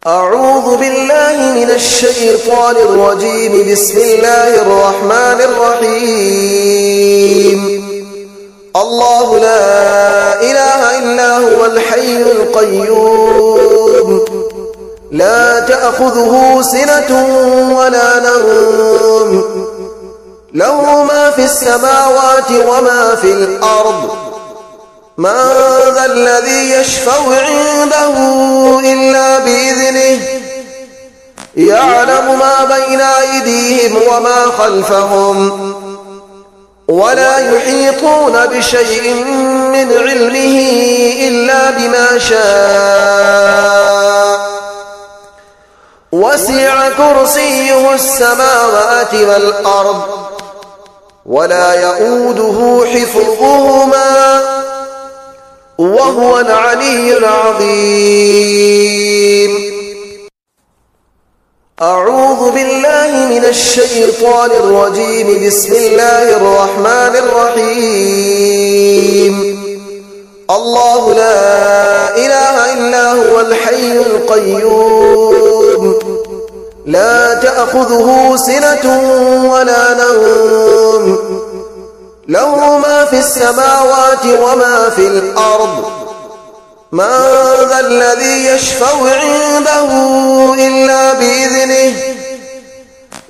أعوذ بالله من الشيطان الرجيم. بسم الله الرحمن الرحيم. الله لا إله إلا هو الحي القيوم لا تأخذه سنة ولا نوم له ما في السماوات وما في الأرض من ذا الذي يشفع عنده إلا بإذنه يعلم ما بين أيديهم وما خلفهم ولا يحيطون بشيء من علمه إلا بما شاء وسع كرسيه السماوات والأرض ولا يؤوده حفظهما وهو العلي العظيم. أعوذ بالله من الشيطان الرجيم. بسم الله الرحمن الرحيم. الله لا إله إلا هو الحي القيوم لا تأخذه سنة ولا نوم له ما في السماوات وما في الأرض من ذا الذي يشفع عنده إلا بإذنه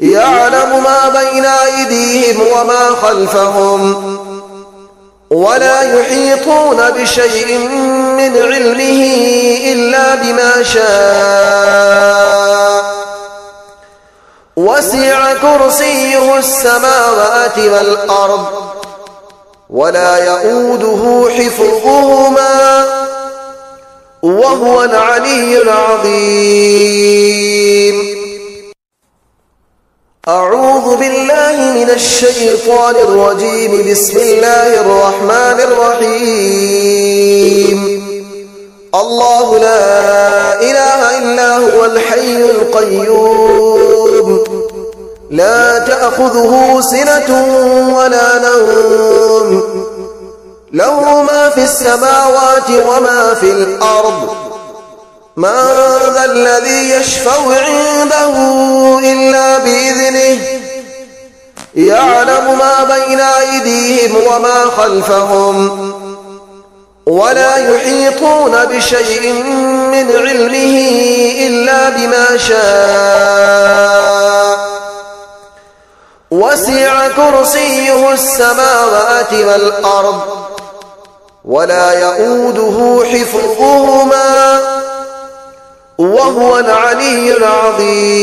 يعلم ما بين أيديهم وما خلفهم ولا يحيطون بشيء من علمه إلا بما شاء وسع كرسيه السماوات والأرض ولا يؤوده حفظهما وهو العلي العظيم. أعوذ بالله من الشيطان الرجيم. بسم الله الرحمن الرحيم. الله لا إله إلا هو الحي القيوم لا تأخذه سنة ولا نوم له ما في السماوات وما في الأرض من ذا الذي يشفع عنده إلا بإذنه يعلم ما بين أيديهم وما خلفهم ولا يحيطون بشيء من علمه إلا بما شاء وسع كرسيه السماوات والأرض ولا يؤوده حفظهما وهو العلي العظيم.